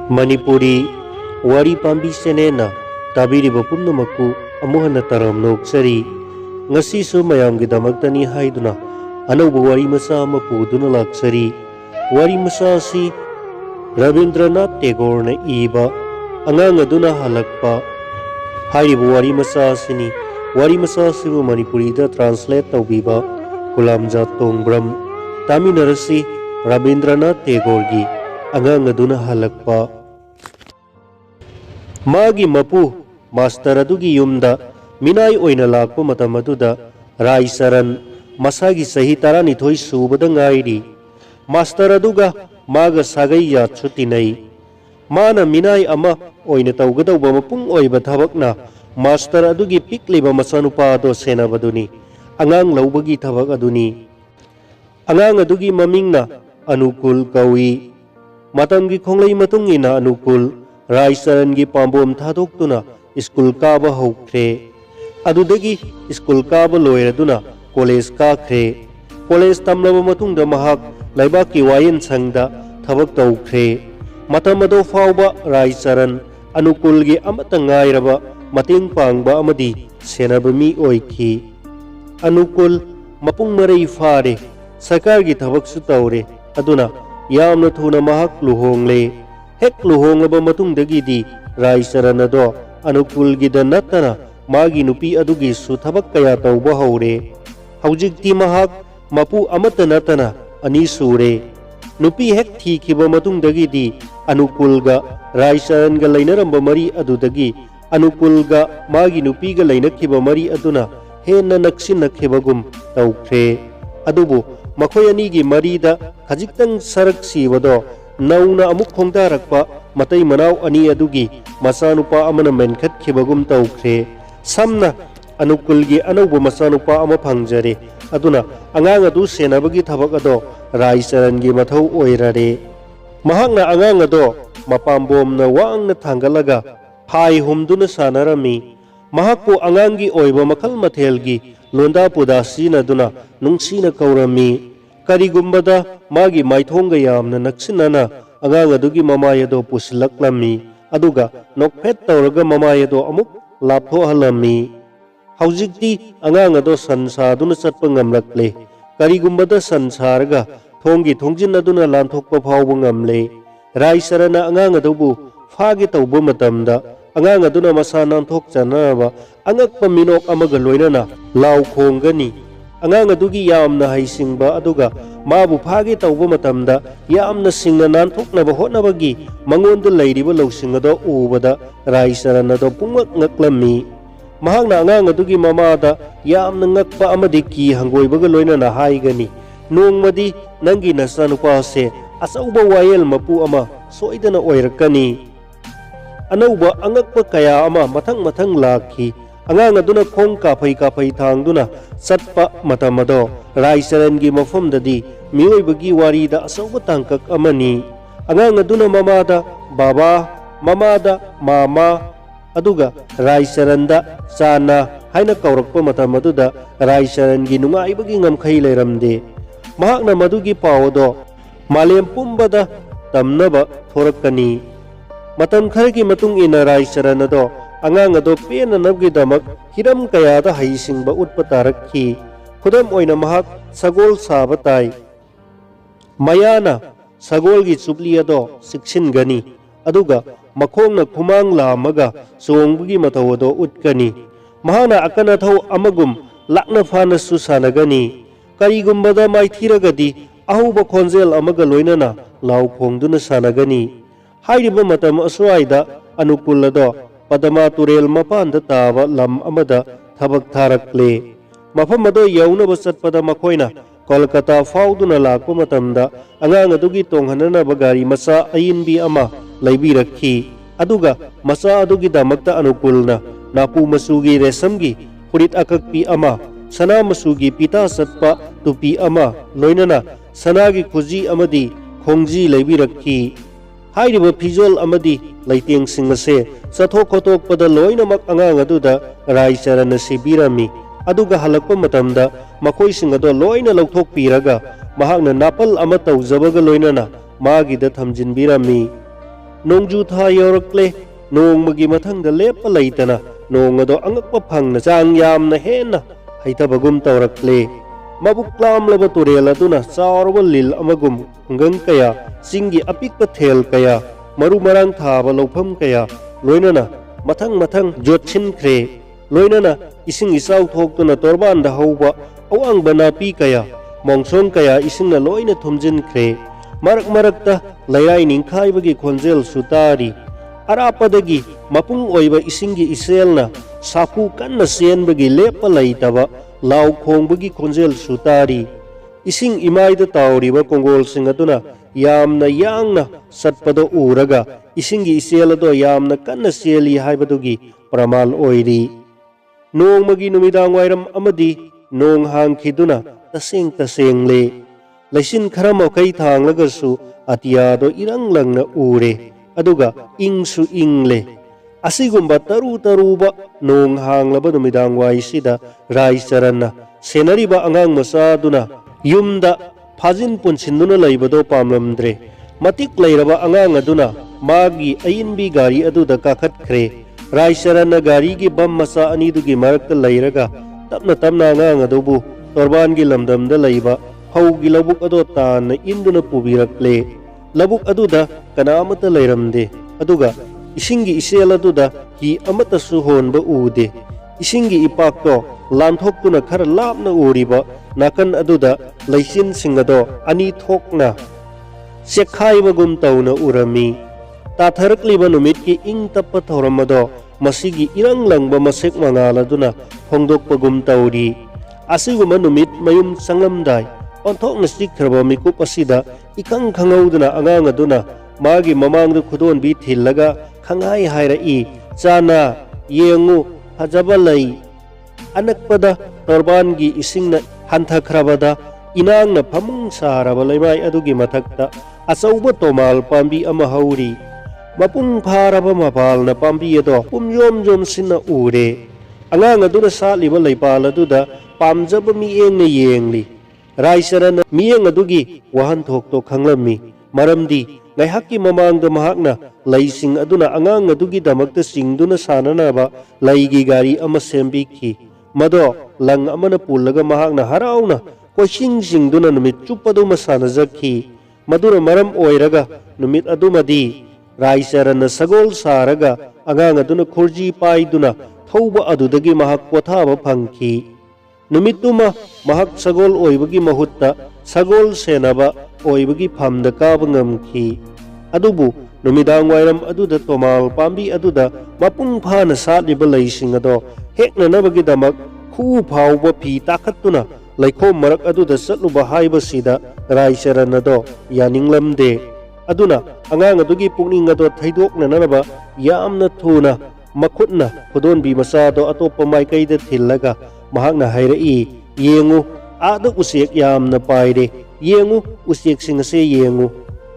Manipuri Wari Pambi Senena Tabiriba Pumnamaku Amuhana Taram Noksari Ngasisu Mayamgidamaktani Haiduna Anubu Wari Masa Mapuduna Laksari Wari Masasi Rabindranath Tagore Iba Angangaduna Halakpa Haribu Wari Masasini Wari Masasibu Manipurida Translate Taubiba Kulamja Tongbram Taminarasi Rabindranath Tagore Angangaduna Halakpa Magi Mapu Master Adugi Yumda Minai Oina Lakpa Matamaduda Rai Saran Masagi Sahitara Nithoi Subadang Airi Master Aduga Maga Sagaya Chutinai Mana Minai Ama Oina Taugada Bamapung Oiba Tabakna Master Adugi Pikliba Masanupado Senabaduni Angang Laubagi Tabakaduni Angang Adugi Mamingna Anukul Kawi Matamgi Konglai Matungina Anukul Rai Sarangi Pambom Thadokduna School Kaba Hokre Adudagi School Kaba Loiraduna College Kakre College Tamlaba Matungda Mahak Laibaki Wayan Sangda Thabak Taukre Matamado Fauba Rai Saran Anukulgi Amatangairaba Mating Pangba Amadi Senabami Oiki Anukul Mapung Marai Fare Sakargi Thabak Sutaure Aduna Yamna Thuna Mahak Luhongle Hek luhonglaba matungdagidi Rai Saranado Anukulgida natana magi nupi adugi su thabak kaya tauba haure Haujikti mahak mapu amata natana ani sure Nupi hek thikiba matungdagidi Anukulga Rai Saranga lainaramba mari adudagi Anukulga magi nupiga lainakiba mari aduna henna naksinnakhibagum taukre Adubu makhoi anigi marida khajiktang sarak sibado Nauna amuk khongdarakpa matai manau ani adugi masanupa amana menkhat khibagum taukre samna anukulgi anauba masanupa ama phangjare aduna angang adu senabagi thabak ado Rai Sarangi mathau oirare mahakna angang ado mapambomna wangna thangalaga phai humduna sanarami mahakko angangi oiba makhal mathelgi londa pudasi na duna nungsina kaurami Karigumbada magi maithonga yamna naksinana angang adugi mamayado pusilaklami aduga nokphet tawraga mamayado amuk laptho halami haujikti angang ado sansaduna chatpa ngamlakle karigumbada sansarga thongi thongjin aduna lanthokpa phawba ngamle Rai Sarana angang adubu phagi tawba matamda angang aduna masa nanthok chanaba angakpa minok amaga loinana law khonggani Angang adugi yamna haisingba aduga mabu phagi tauba matamda yamna singna nanthoknaba hotnabagi mangonda leiriba lawsingado ubada Rai Saranado pungak ngaklami mahakna angang adugi mamada yamna ngakpa amadi ki hangoibaga loinana haigani nongmadi nangi nasanupase asauba wayel mapu ama soidana oirakani anauba angakpa kaya ama mathang lakhi Angang aduna khong kaphai thangduna satpa matamado Rai Sarangi mafamdadi miyoibagi warida asauba tangkak amani angang aduna mamada baba mamada mama aduga Rai Saranda sana haina kaurakpa matamaduda Rai Sarangi nungaibagi ngamkhai leiramde mahakna madugi pawdo malem pumbada tamnaba thorakkani matam khargi matung ina Rai Saranado Angang ado pena nabgi damak hiram kayada haisingba utpa tarakhi khudam oina mahak sagol sabatai mayana sagolgi chupli ado siksin gani aduga makhongna khumang lamaga songbagi mathaw ado utkani mahana akana thau amagum lakna phana su sanagani karigumbada maithiragadi ahuba khonjel amaga loinana law khongduna sanagani hairiba matam aswaida anukul ado Padama Turel mapanda taba lam amada thabak tharakle mafam ado yaunaba satpada makhoina Kolkata fauduna lakpa matamda angang adugi tonghanana bagari masa ayinbi ama laibirakhi aduga masa adugi damakta anukulna napu masugi resamgi purit akakpi ama sana masugi pita satpa tupi ama loinana sanagi khuji amadi khongji laibirakhi hairiba phijol amadi laiteng singase sathok khotok pada loinamak angang aduda Rai Sarana sibirami aduga halakpa matamda makhoi singado loina lauthok piraga mahakna napal ama tawjabaga loinana magida thamjinbirami Nongju tha yaurakle nongmagi mathangda lepa leitana nong ado angakpa phangna chang yamna hena haitabagum taurakle. Mabuk lamlaba turel aduna chaurba lil amagum hungang kaya singgi apikpa thel kaya maru marang thaba lofam kaya loinana mathang jotchinkhre loinana ising isau thoktuna torbanda hauba awang banapi kaya mongsong kaya isingna loina thumjinkhre marakta lairai ningkhaibagi khonjel sutari arapadagi mapung oiba isinggi iselna sapu kanna senbagi lepa laitaba lau khongbagi khonjel sutari ising imaida tauriba kongol singaduna yamna yangna satpado uraga isinggi iselado yamna kanna seli haibadugi pramal oiri nongmagi numidang wairam amadi nong hangkhiduna taseng le laisin khara mokai thanglagasu atiyado irang langna ure aduga ingsu ingle asigumba taruba nong hanglaba numidang waisida raisaranna senariba angang masaduna yumda phajin punsinduna laibado pamlamdre matik lairaba angang aduna magi ayinbi gari aduda kakhatkre raisaranna gari gi bam masa anidugi marakta lairaga tapna angang adubu torbangi lamdamda laiba haugi labuk ado tan induna pubirakle labuk aduda kanamata lairamde aduga isingi isel aduda hi amata suhonba ude isingi ipakto lanthokuna khara lapna uriba nakan aduda laisin singado ani thokna sekhaibagum tauna urami tatharakliba numit ki ing tappa thoramado masigi irang langba masek mangaladuna phongdokpagum tauri asiguma numit mayum sanglamdai onthokna sikhraba mikup asida ikang khangauduna angang aduna magi mamangda khudon bi thillaga khangai hairai chana yengu hajaba lai anakpada torbangi isingna hanthakhrabada inangna phamung saraba laimai adugi mathakta achauba tomal pambi ama hauri mapung pharaba mapalna pambi ado pumyom sinna ure angang aduna saliba laipal aduda pamjaba miengna yengli raisarana mieng adugi wahan thokto khanglami maramdi ngaihakki mamangda mahakna laising aduna angang adugi damakta singduna sananaba laigi gari ama sembikhi mado lang amana pullaga mahakna harauna koising singduna numit chupadu masana jakhi madura maram oiraga numit adumadi raisarana sagol saraga angang aduna khurji paiduna thauba adudagi mahak pothaba phangki numituma mahak sagol oibagi mahutta sagol senaba oibagi phamda kaba ngamki adubu numidang wairam aduda tomal pambi aduda mapung phana satliba laising ado hekna nabagi damak khu phauba phi takhattuna laikhom marak aduda satluba haiba sida raisarana do yaninglamde aduna angang adugi pungning ado thaidokna nanaba yamna thuna makhutna khudon bi masado atopa maikaida thillaga mahakna hairai yengu ada usek yamna paire yengu usek singase yengu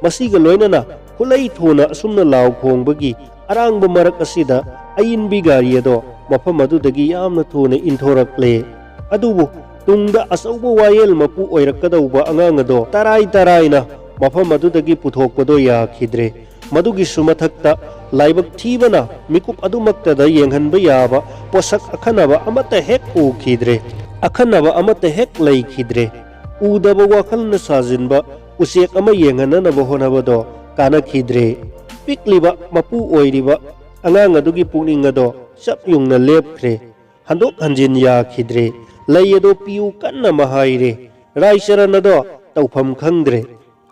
masiga loinana khulai thuna asumna law khongbagi arangba marak asida ayinbi gari ado mafam adudagi yamna thuna inthorakle adubu tungda asauba wayel mapu oirakadauba angang ado tarai na mafam adudagi puthokpado yakhidre madugi sumathakta laibak thibana mikup adumaktada yenghanba yaba posak akhanaba amata hek ukhidre akhanaba amata hek laikhidre udaba wakhalna sajinba usek ama yenghananaba honabado kanakhidre pikliba mapu oiriba angang adugi pungning ado chap yungna lepkhre handok hanjin yakhidre layado piu kanna mahaire raisaranado tawpham khangdre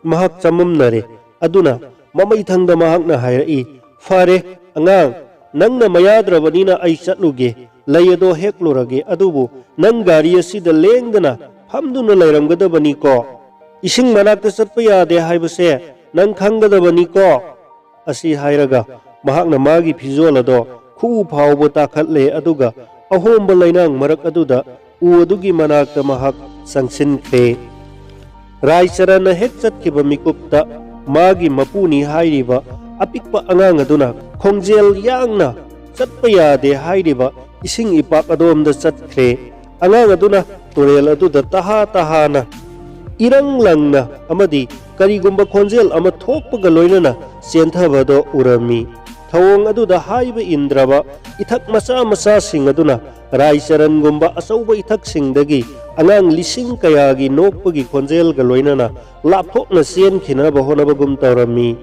mahak chamamnare aduna mamai thangda mahakna hairai fare angang nangna mayadrabanina ai chatluge layado heklurage adubu nang gari asida lengdana phamduna lairamgadabani ko ising manakta chatpa yade haibase nang khanggadabani ko asi hairaga mahakna magi phizolado khu phaubo takhatle aduga ahomba lainang marak aduda u adugi manakta mahak sangsinkhre raisarana hek chatkiba mikupta magi mapuni hairiba apikpa angang aduna khongjel yangna chatpa yade hairiba ising ipak adomda chatkhre angang aduna turel aduda tahana irang langna amadi karigumba khonjel ama thokpaga loinana chenthbado urami thawong aduda haiba indraba ithak macha macha sing aduna raicharan gumba asauba ithak singdagi angang lising kayagi nokpagi khonjel ga loinana lapthokna chen khinaba honabagum tawrami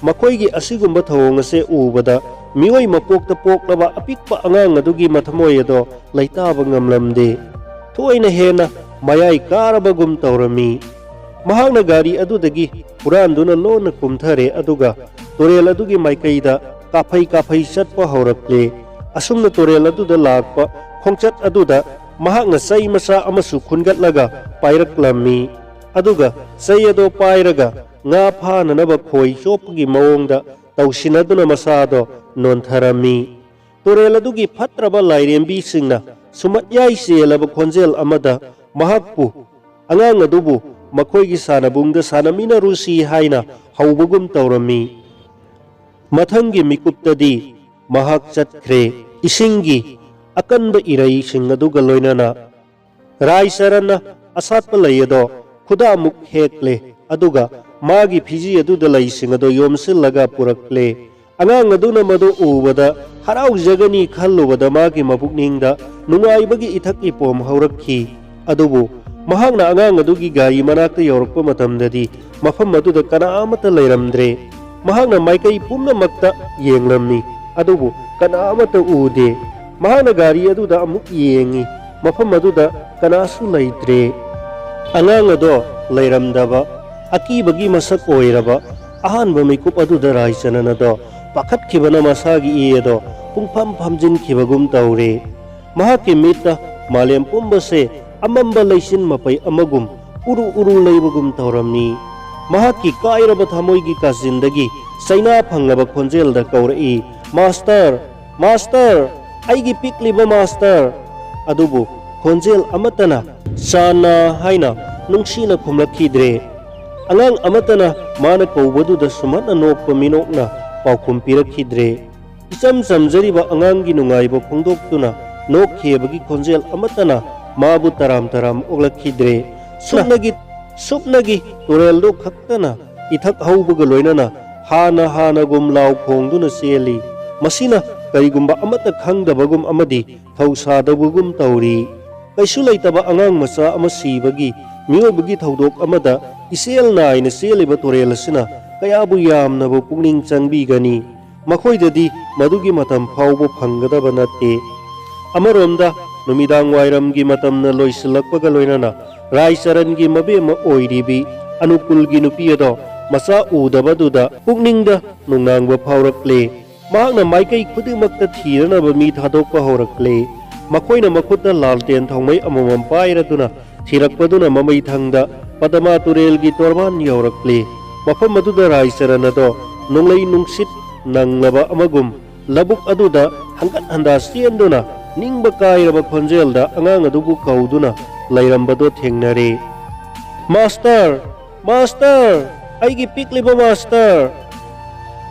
makoigi asigumba thawong ase ubada mioi mapokta poklaba apikpa angang adugi mathamoi ado laitaba ngamlamde thoina hena mayai karabagum tawrami mahakna gari adudagi puranduna lona kumthare aduga torel adugi maikaida kaphai chatpa haurakle asumna torel aduda lakpa khongchat aduda mahakna sai masa amasu khungatlaga pairaklammi aduga sai ado pairaga nga phananaba khoi chopgi mawongda tawsinaduna masado nontharami torel adugi phatraba lairembi singna sumat yai selaba khonjel amada mahakpu angang adubu makoigi sanabungda sanamina rusi haina haubagum tawrami mathangi mikuptadi mahak chatkre isingi akanba irai sing aduga loinana raisaranna asatpa layado khuda muk hekle aduga magi phiji aduda lai sing ado yomsillaga purakle angang aduna madu ubada harau jagani khallubada magi mapukningda nungaibagi ithak ipom haurakhi adubu mahakna angang adugi gari manakta yorakpa matamdadi mafam aduda kana amata lairamdre mahakna maikai pumnamakta yenglamni adubu kana amata ude mahakna gari aduda amuk yengi mafam aduda kanasu laitre angang ado lairamdaba akibagi masak oiraba ahanba mikup aduda raichanan ado pakhatkibana masagi iedo pungpham phamjinkhibagum tawre mahakki mitta malem pumbase amamba laisin mapai amagum uru leibagum tawramni mahakki kairaba thamoigi kazindagi saina phangaba khonjelda kaurai master master aigi pikliba master adubu khonjel amatana sana haina nungsina khumlakhidre angang amatana mana kaubaduda sumatna nokpa minokna paukhum pirakhidre isam samjariba angangi nungaiba phongdoktuna nokhebagi khonjel amatana mabu taram oglakhidre supnagi toreldo khaktana ithak haubaga loinana hana gum law khongduna seli masina karigumba amata khangdabagum amadi thausadabugum tawri kaisu laitaba angang macha ama sibagi miobagi thaudok amada isel naina seliba torel asina kayabu yamnabu pungning changbigani makhoidadi madugi matam phaubo phanggadaba natte amaromda numidang wairamgi matamna loisilakpaga loinana raicharangi mabema oiribi anukulgi nupiado masa udabaduda pukningda nungnangba phaurakle mahakna maikai khudimakta thiranaba mi thadokpa haurakle makoina makhutna lalten thongmai amamam pairaduna thirakpaduna mamai thangda padama turelgi torban yaurakle mafam aduda raicharanado nunglai nungsit nanglaba amagum labuk aduda hangat handa sienduna ningba kairaba khonjelda angang adubu kauduna lairambado thengnare master master aigi pikliba master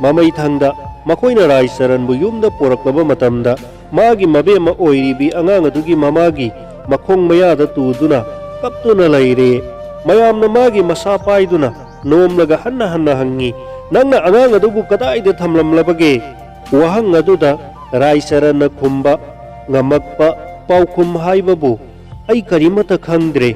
mamai thangda makoina raicharanbu yumda poraklaba matamda magi mabema oiribi angang adugi mamagi makhong mayada tuduna kaptuna laire mayamna magi masa paiduna nomlaga hanna hangi nangna angang adubu kadaida thamlamlabage wahang aduda raicharanna khumba ngamakpa paukhum haibabu ai karimata khangdre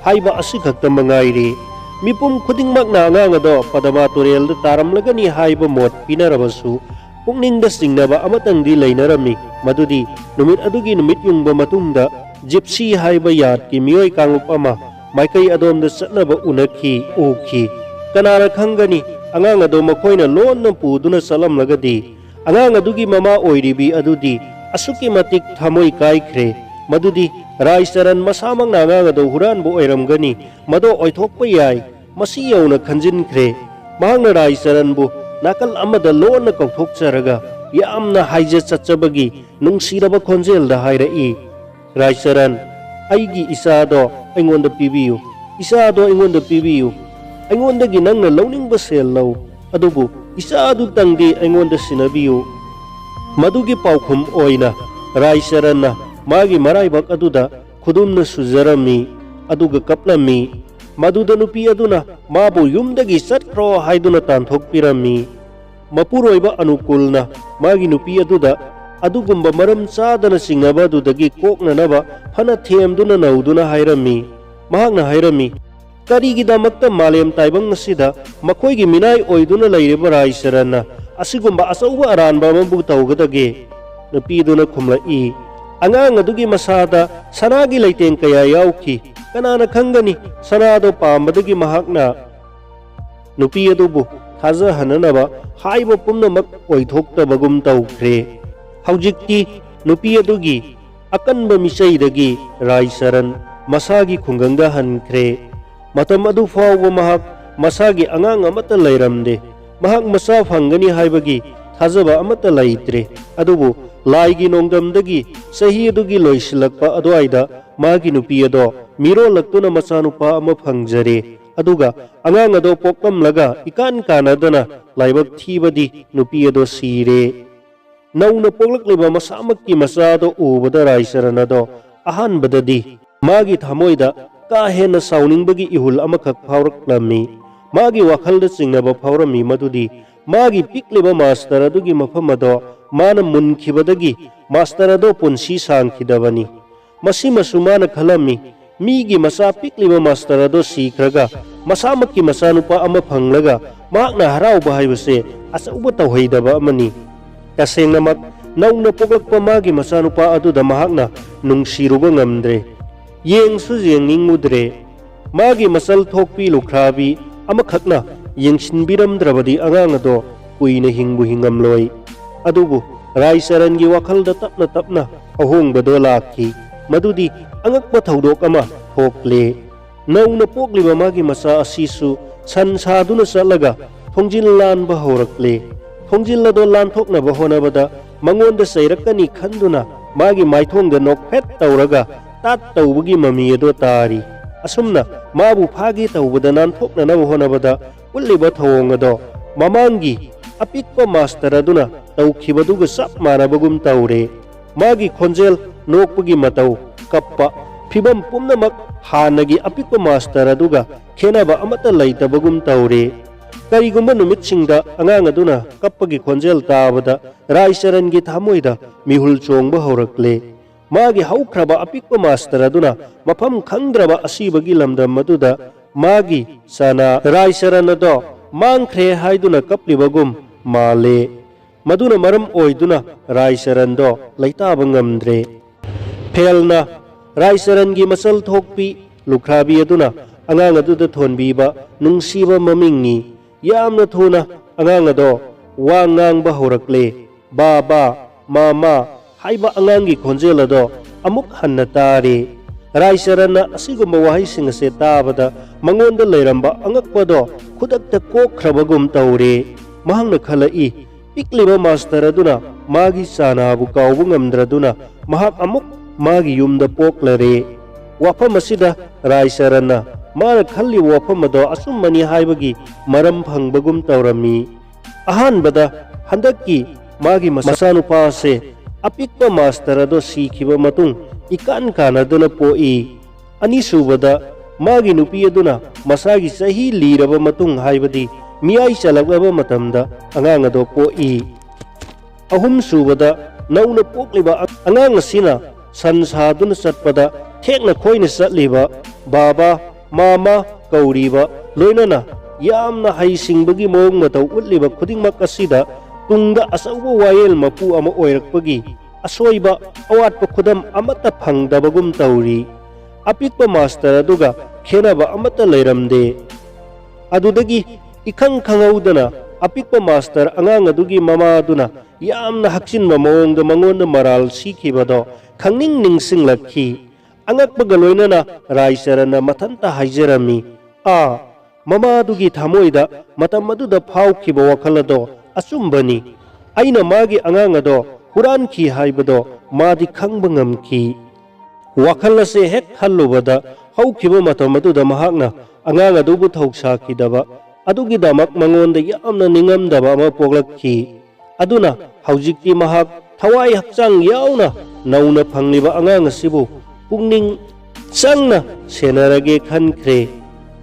haiba asikhakta mangaire mipum khudingmakna angang ado padama torelda taramlagani haiba mot pinarabasu pukningda singnaba amatangdi lainarami madudi numit adugi numit yungba matungda gypsy haiba yatki mioi kangup ama maikai adomda chatnaba unakhi ukhi kanara khangani angang ado makhoina lonna puduna salamlagadi angang adugi mama oiribi adudi asuki matik thamoi kaikhre madudi raicharan masamang na angang ado huranbo oiramgani mado oithokpa yai masi yauna khanjinkhre mahangna raicharanbu nakal amada lonna kauthokcharaga yamna haija chachabagi nungsiraba khonjelda hairai raicharan aigi isado aingonda pibiyu isado aingonda pibiyu aingonda gi nangna launingba sel law adubu isadu tangdi aingonda sinabiyu madugi paukhum oina raicharanna magi maraibak aduda khudumna sujarami aduga kaplami Maduda nupi aduna mabu yumdagi satkro haiduna tanthokpirami. Mapuroiba anukulna magi nupi aduda adugumba maram chadana singnaba adudagi koknanaba phana themduna nauduna hairami. Mahakna hairami karigidamakta malem taibang asida makoigi minai oiduna lairiba Raisaranna asigumba asauba aranba amabu taugadage. Nupiduna khumlai angang adugi masada sanagi leiteng kaya yauki kanana khangani sanado pambadagi mahakna nupi adubu thaja hananaba haiba pumnamak oithoktabagum taukhre. Haujikti nupi adugi akanba misaidagi Raisaran masagi khungangda hankre. Matam adu fawba mahak masagi angang amata lairamde. Mahak masa phangani haibagi thajaba amata laitre. Adubu laigi nongdamdagi sahi adugi loisilakpa aduaida magi nupi ado miro laktuna masanupa ama phangjare. Aduga angang ado pokamlaga ikan kanadana laibak thibadi nupi ado sire. Nauna poklakliba masamakki masado ubada Raisaran ado ahanbadadi magi thamoida ka hena sauningbagi ihul amakak phawraklami. Magi wakhalda chingnaba phawrami madudi magi pikliba master adugi mafam ado mana munkhibadagi master ado punsi sangkhidabani. Masimasu mana khalami migi masa pikliba master ado sikhraga masamakki masanupa ama phanglaga mahakna harauba haibase asauba tawhaidaba amani. Tasengnamak nauna poklakpa magi masanupa aduda mahakna nungsiruba ngamdre. Yengsu yengningmudre magi masal thokpi lukhrabi amakhakna yengsinbiramdrabadi angang ado kuina hingbu hingamloi. Adubu Raisarangi wakhalda tapna tapna ahongbado lakhi madudi angakpa thaudok ama thokle. Nauna pokliba magi masa asisu sansaduna salaga thongjil lanba horakle. Thongjilado lanthoknaba honabada mangonda sairakani khanduna magi maithongda nokphet tauraga tat taubagi mami ado tari. Asumna mabu phagi taubada nanthoknanaba honabada ulliba thawong ado mamangi apikpa master aduna tawkhibaduga sap manabagum taure. Magi khonjel nokpagi matau kappa phibam pumnamak hanagi apikpa master aduga khenaba amata laitabagum taure. Karigumba numitsingda angang aduna kappagi khonjel tabada Raisarangi thamoida mihul chongba horakle. Magi haukraba apikpa master aduna mafam khangdraba asibagi lamdam maduda magi sana Raisaran ado mangkhre haiduna kaplibagum male. Maduna maram oiduna Raisaran do laitaba ngamdre. Phelna Raisarangi masal thokpi lukhrabi aduna angang aduda thonbiba nungsiba mamingi. Yamna thuna angang ado wa ngangba horakle. Baba mama haiba angangi khonjel ado amuk hanna tare. Raisaranna asigumba wahaising ase tabada mangonda leiramba angakpado khudakta kokhrabagum taure. Mahangna khalai pikliba master aduna magi sanabu kaubu ngamdraduna mahak amuk magi yumda poklare. Wafam asida Raisaranna mana khalli wafam ado asummani haibagi maram phangbagum taurami. Ahanbada handakki magi masanupa ase apikpa master ado sikhiba matung ikan kanaduna poi. Anisubada magi nupi aduna masagi sahi liraba matung haibadi miyai chalagaba matamda angang ado poi. Ahumsubada nauna pokliba angang asina sansaduna satpada thekna khoina satliba baba mama kauriba loinana yamna haisingbagi mawong matau utliba khudingmak asida tungda asauba wayel mapu ama oirakpagi asoiba awatpa khudam amata phangdabagum tauri. Apikpa master aduga khenaba amata leiramde. Adudagi ikhang khangaudana apikpa master angang adugi mama aduna yamna haksinba mawongda mangonda maral sikhibado khangning ningsinglakhi. Angakpaga loinana Raisaranna mathanta haijarami mama adugi thamoida matam aduda phawkhiba wakhal ado achumbani. Aina magi angang ado huranki haibado madi khangba ngamki. Wakhal ase hek hallubada hawkhiba matam aduda mahakna angang adubu thauksakidaba adugidamak mangonda yamna ningamdaba ama poklakhi. Aduna haujikti mahak thawai hakchang yauna nauna phangliba angang asibu pungning changna senarage khankre.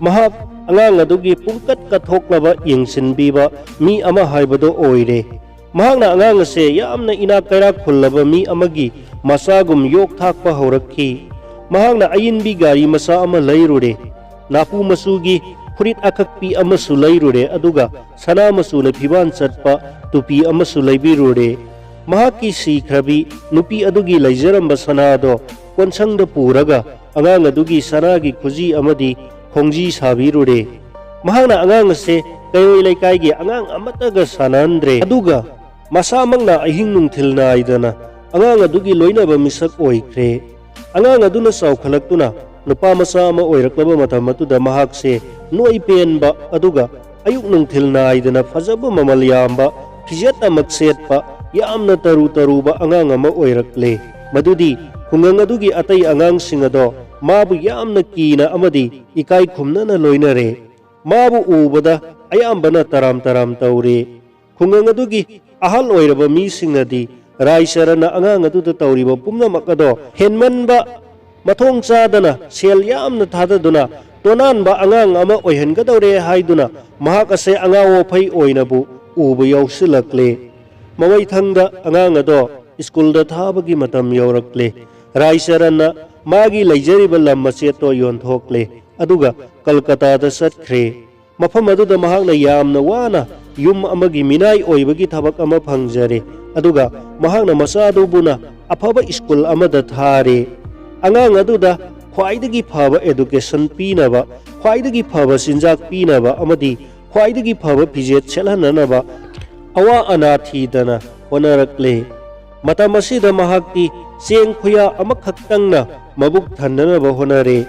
mahak angang adugi pungkat kathoklaba yengsinbiba mi ama haibado oire. Mahakna angang ase yamna inakairak khullaba mi amagi masagum yok thakpa haurakhi. Mahakna ayinbi gari masa ama lairure. Napu masugi furit akakpi amasu lairure aduga sana masuna phiban chatpa tupi amasu laibirure. Mahaki sikhrabi nupi adugi laijaramba sanado konsangda puraga angang adugi sanagi khuji amadi khongji sabirure. Mahakna angang ase kayoi laikai gi angang amataga sanandre aduga masamangna ahing nungthil na aidana angang adugi loinaba misak oikre. Angang aduna saukhalakuna nupa masa ama oiraklaba matam atuda mahakse noi penba aduga ayuk nungthil na aidana fajaba mamal yamba fijat amak setpa yamna taru taruba angang ama oirakle. Madudi khungang adugi atai angang singado mabu yamna kina amadi ikai khumnana loinare. Mabu ubada ayambana taram taram taure. Khungang adugi ahal oiraba mi singnadi raisarana angang aduda tauriba pumnamak ado henmanba mathong chadana sel yamna thadaduna tonanba angang ama oihangadore haiduna mahak ase angawo phai oinabu uba yausilakle. Mawai thangda angang ado iskulda thabagi matam yaurakle. Raisarana magi laijariba lam macheto yonthokle aduga Kolkata da satkre. Mafam aduda mahakna yamna wana yum amagi minai oibagi thabak ama phangjare aduga mahakna masadubuna afaba school amada thare. Angang aduda khwaidagi phaba education pinaba khwaidagi phaba sinjak pinaba amadi khwaidagi phaba pijet chelhananaba awa anathi dana honarakle. Matam asida mahakti cheng khuya amakhaktangna mabuk thandanaba honare.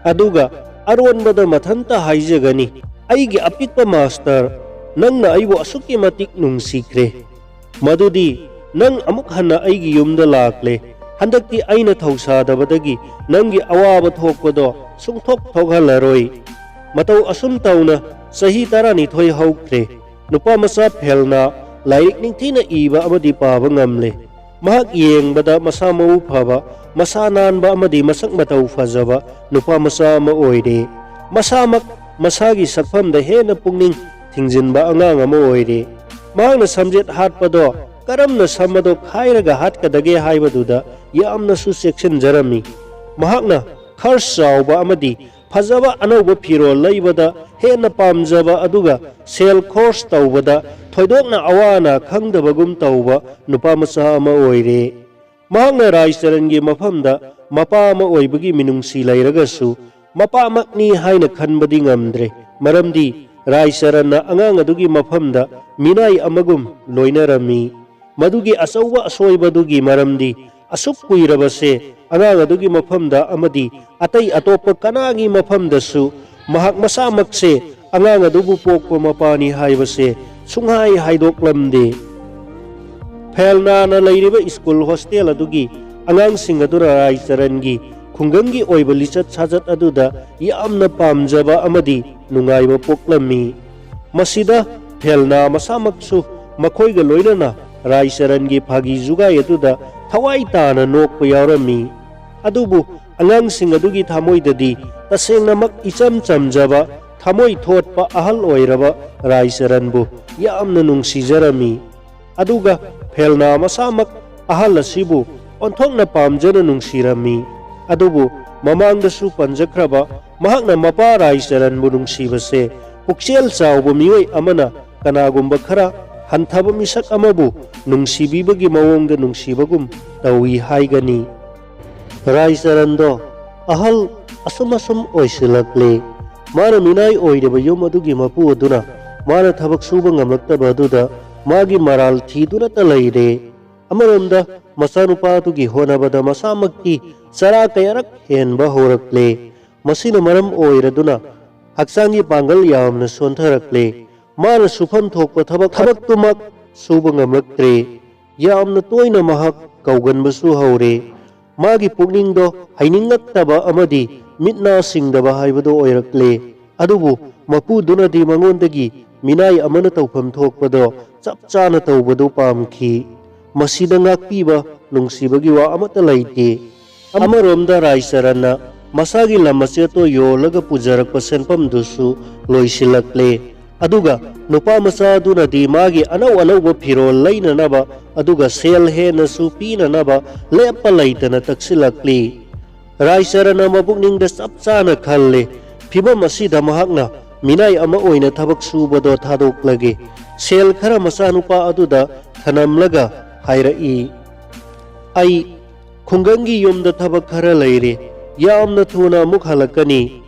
Aduga aronbada mathanta haijagani aigi apikpa master nangna aibu asuki matik nungsikre. Madudi nang amuk hanna aigi yumda lakle. Handakti aina thausadabadagi nangi awaba thokpado sungthok thokhalaroi. Matau asum tauna sahi tarani thoi haukre. Nupa masa phelna lairik ningthina iba amadi paba ngamle. Mahak yengbada masa mau phaba masa nanba amadi masak matau fajaba nupa masa ama oire. Masamak masagi sakpamda hena pungning thingjinba angang ama oire. Mahakna samjet hatpado karamna samado khairaga hatkadage haibaduda yamna su section jarami. Mahakna khars chawba amadi fajaba anauba phirol laibada hena pamjaba aduga sel course tawbada thoidokna awana khangdabagum tawba nupa masa ama oire. Mahakna raisarangi mafamda mapa ama oibagi minungsi lairagasu mapa makni haina khanbadi ngamdre. Maramdi raisarana angang adugi mafamda minai amagum loinarami. Madugi asauba asoibadugi maramdi asuk kuirabase angang adugi mafamda amadi atai atopa kanagi mafamdasu mahak masamakse angang adubu pokpa mapani haibase sunghai haidoklamde. Phelna na lairiba school hostel adugi angang singadura raisarangi khungangi oiba lichat sajat aduda yamna pamjaba amadi nungaiba poklami. Masida phelna masamaksu makhoiga loinana raisarangi phagi jugai aduda thawai tana nokpa yaurami. Adubu angang singadugi thamoidadi tasengnamak icham chamjaba thamoi thotpa ahal oiraba raisaranbu yamna nungsijarami. Aduga phelna masamak ahal asibu onthokna pamjana nungsirami. Adubu mamangdasu panjakraba mahakna mapa raisaranbu nungsibase puksel chawba mioi amana kanagumba khara hanthaba misak amabu nungsibibagi mawongda nungsibagum tawi haigani. Raisarando ahal asum oisilakle. Mana minai oideba yum adugi mapu aduna mana thabak suba ngamlaktaba aduda magi maral thiduna talaire. Amaronda masanupa adugi honabada masamakti sara kayarak henba horakle. Masina maram oiraduna haksangi pangal yamna sontharakle. Mana sufam thokpa thabak tumak suba ngamlaktre. Yamna toina mahak kauganbasu haure. Magi pukningdo haininglaktaba amadi mitna singdaba haibado oirakle. Adubu mapu dunadi mangondagi minai amana tawpham thokpado chap chana tawbado pamkhi. Masida ngakpiba nungsibagi wa amata laite. Amaromda raisarana masagi lamaseto yolaga pujarakpa senpamdusu loisilakle. Aduga nupa masa aduna di magi anau-anauba firol lainanaba aduga sel henasu pinanaba lepa laitana taksilakli. Raisarana mabukningda sapsana khalle phibam asida mahakna minai ama oina thabak subado thadoklage. Sel khara masa nupa aduda thanamlaga hairai, ai khungangi yumda thabak khara leire yamna thuna amuk halakani.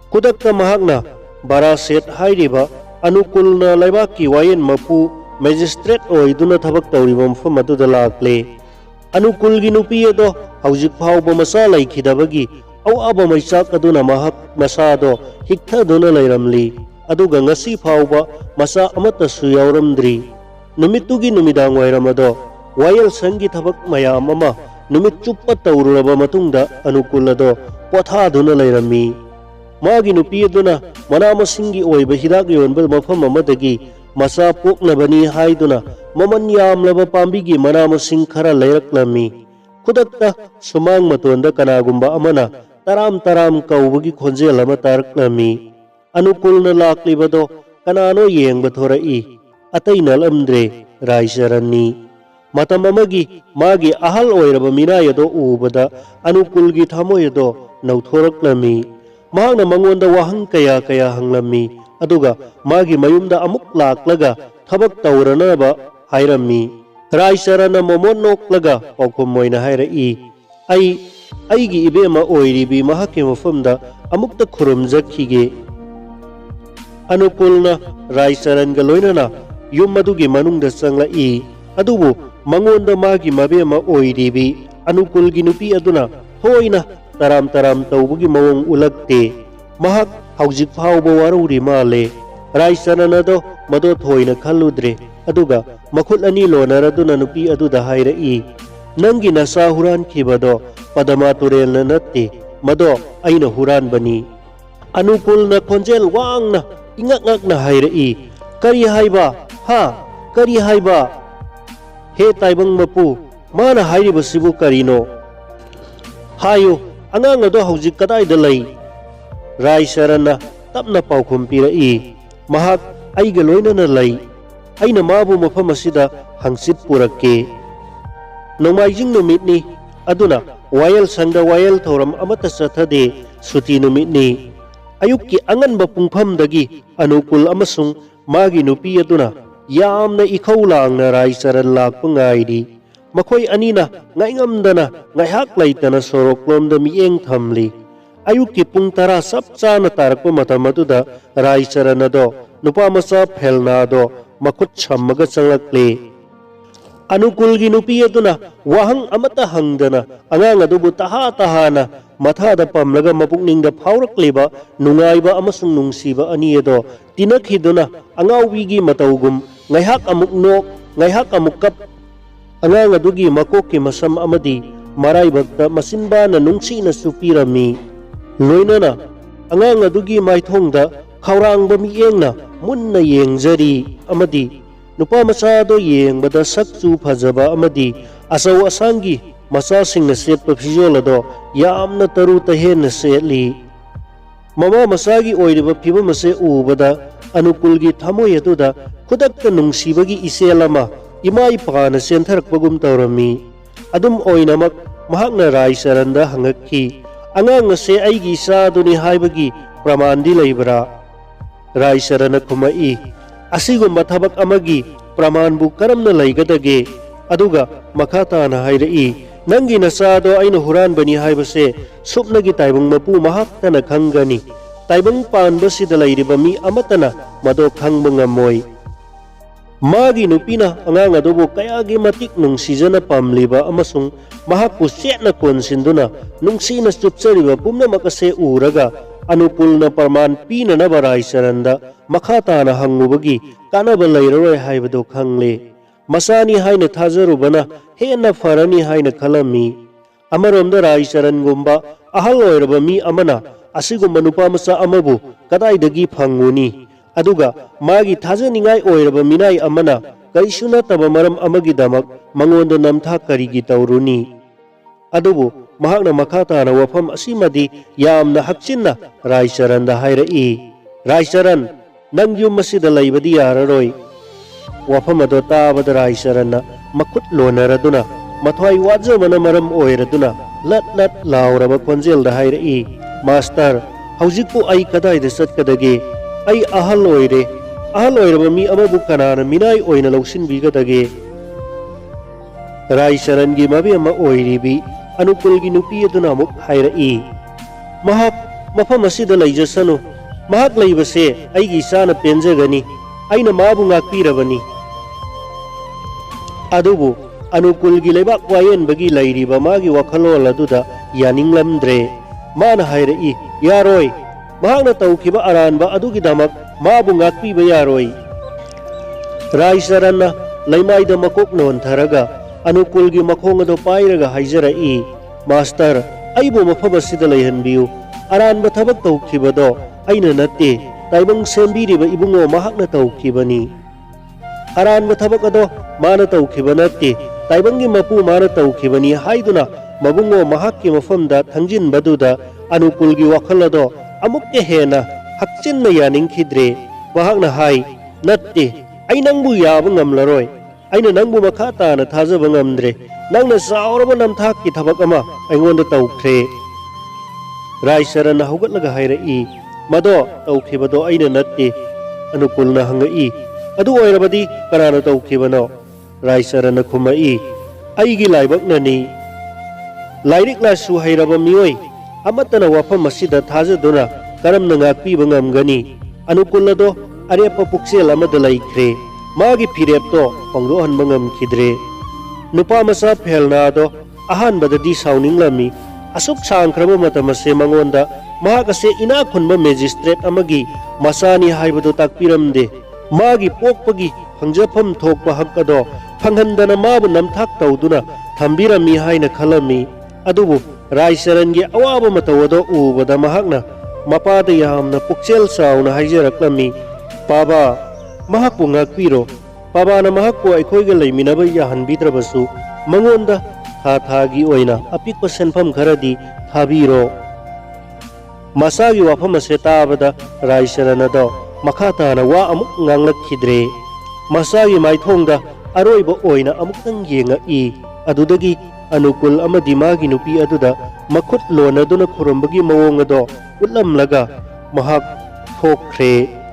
Kudakta mahakna baraset hairiba anukulna laibaki wayen mapu magistrate oiduna thabak tawriba mafam aduda lakle. Anukulgi nupi ado haujik phawba masa laikhidabagi awaba maisak aduna mahak masado hiktaduna lairamli. Aduga ngasi phawba masa amatasu yauramdri. Numitugi numidang wairamado wayel sangi thabak mayam ama numit chuppa tawruraba matungda anukul ado pothaduna lairami. Magi nupi aduna manamasingi oiba hidak yonba mafam amadagi masa poknabani haiduna maman yamlaba pambigi manamasing khara lairaklammi. Kudakta sumang matonda kanagumba amana taram kaubagi khonjel ama taraklammi. Anukulna laklibado kanano yengba thorai atay nalamdre Raisaranni. Matam amagi magi ahal oiraba minayado ubada anukulgi thamoyado nauthoraklammi. Mahakna mangonda wahang kaya hanglammi. Aduga magi mayumda amuk laklaga thabak tawranaba hairammi. Raisarana momon noklaga paukhum moina hairai, aigi ibema oiribi mahake mafamda amukta khurumjakhige. Anukulna Raisaranga loinana yum madugi manungda changlai. Adubu mangonda magi mabema oiribi anukulgi nupi aduna hoina taram tawbugi mawong ulagte. Mahak haujik phawba waruri male. Raisarana do mado thoina khalludre. Aduga makhut ani lonaraduna nupi aduda hairai, nangi nasa huran khibado padama turelna natte mado aina huran bani. Anukulna khonjel wangna ingak-ngakna hairai, kari haiba ha kari haiba. He taibang mapu mana hairibasibu karino? Hayo angang ado haujik kadaida lai. Raisarana tapna paukhum pirai, mahak aiga loinana lai. Aina mabu mafam asida hangsit purakke. Nomaijing numitni aduna wayel sangda wayel thoram amata sathade suti numitni. Ayukki anganba pungphamdagi anukul amasung magi nupi aduna yamna ikhawlangna Raisaran lakpa ngairi. Makhoi anina ngaingamdana ngaihak laitana soroklomda mieng thamli. Ayukki pung tara sapchana tarakpa matam aduda Raisaran ado nupa masa phelna ado makut chammaga changlakle. Anukulgi nupi aduna wahang amata hangdana angang adubu tahana mathada pamlaga mapukningda phawrakliba nungaiba amasung nungsiba ani ado tinakhiduna angawigi matawgum ngaihak amuk nok ngaihak amuk kap. Angang adugi makokki masam amadi maraibagta masinba na nungsina supirami. Loinana angang adugi maithongda khawrangba miengna munna yengjari amadi nupa masado yengbada sakchu phajaba amadi asaw asangi masasingna setpa phijol ado yamna taru tahenna setli. Mama masagi oiriba phibam ase ubada anukulgi thamoy aduda khudakta nungsibagi isel ama ima ipana sentharakpagum tawrami. Adum oinamak mahakna Raisaranda hangakhi, angang ase aigi isa aduni haibagi pramandi leibra? Raisarana khumai, asigumba thabak amagi pramanbu karamna laigadage? Aduga makhatana hairai, nangi nasado aina huran bani haibase supnagi taibang mapu mahaktana khangani. Taibang panbasida lairiba mi amatana mado khangba ngamoy. Magi nupina angang adubu kayagi matik nungsijana pamliba amasung mahakku setna konsinduna nungsina supsariba pumna makase uraga anupul na parman pina na Raisaranda makhatana hangubagi kanaba lairaroi haibado khangle. Masani haina thazarubana hena farani haina khalami. Amaronda Raisaran gumba ahal oiraba mi amana asigumba nupa masa amabu kadaidagi phanguni. Aduga magi thajaningai oiraba minai amana karisuna taba maram amagi damak mangondo namtha karigi tawruni. Adubu mahakna makha tana wafam asimadi yamna hakchinna Raicharan da haira'i. Raicharan, nang yum masida laibadi yararoi. Wafam ado tabada Raicharanna makut lonaraduna mathwai wajamana maram oiraduna lat lat lauraba konjel da haira'i. Master, haujikpu ai kadai da satkadage, ai ahal oire, ahal oiraba mi amabu kanana minai oina lausinbigadage. Raicharan gi mabi ama oiribi Anukul gi nupi aduna amuk haira'i. Mahak mafam asida laijasanu, mahak laibase aigi isana penjagani, aina mabu ngakpirabani. Adubu Anukul gi leibak wayen bagi lairiba magi wakhalol aduda yaninglamdre. Mana haira'i, yaroi, mahakna taukiba aranba adugidamak mabu ngakpiba yaroi. Raicharanna laimaida makok nontaraga Anukul gi makhong ado pairaga haijara'i. Master, aibo mafam asida laihanbiu. Aranba thabak taukibado aina natte, taibang sembiriba ibungo mahakna taukibani. Aranba thabak ado mana taukiba natte, taibangi mapu mana taukibani haiduna mabungo mahakki mafamda thangjinbaduda Anukul gi wakhal ado amukke hena hakchinna yaningkhidre. Mahakna hai, natte, ai nangbu yaba ngamlaroi. Aina nangbu makha tana thajaba ngamdre. Nangna sauraba namthakki thabak ama aingonda taukhre. Raicharanna haugatlaga haira'i. Mado taukhibado aina natte. Anukulna hanga'i. Adu oirabadi karana taukhibano. Raicharanna khuma'i. Aigi laibaknani. Lairik lasu hairaba mioi. Amatana wafam asida thajaduna karamna ngakpiba ngamgani. Anukulado arepa puksel amada laikhre. Magi phirepto pangdohanba ngamkhidre. Nupa masa phelnado ahanbadadi sauninglami. Asuk sangkraba matamase mangonda mahakase ina khunba magistrate amagi masani haibado takpiramde. Magi pokpagi hangjafam thokpa hakkado phanghandana mabu namthak tawduna thambirami haina khalami. Adubu Raicharan gi awaba matawado ubada mahakna mapada yamna pukchel sauna haijaraklami. Paba, mahakpu ngakpiro. Pabana mahakpo aikhoiga leiminaba yahanbidrabasu mangonda thagi oina apikpa senfam kharadi thabiro. Masagi wafam ase tabada Raicharan ado makha tana wa amuk nganglakkhidre. Masagi maithongda aroiba oina amuktang yenga'i. Adudagi Anukul amadi magi nupi aduda makhut lonaduna khurambagi mawong ado utlamlaga mahak thokkhre.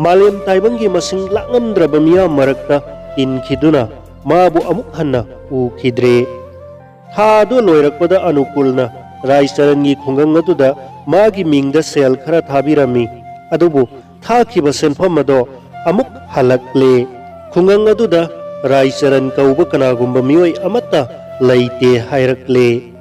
Malem taibangi masing langamdraba miyam marakta inkhiduna mabu amuk hanna ukhidre. Thado loirakpada Anukulna Raicharan gi khungang aduda magi mingda sel khara thabirami. Adubu thakhiba senfam ado amuk halakle. Khungang aduda Raicharan kauba kanagumba mioi amatta laite hairakle.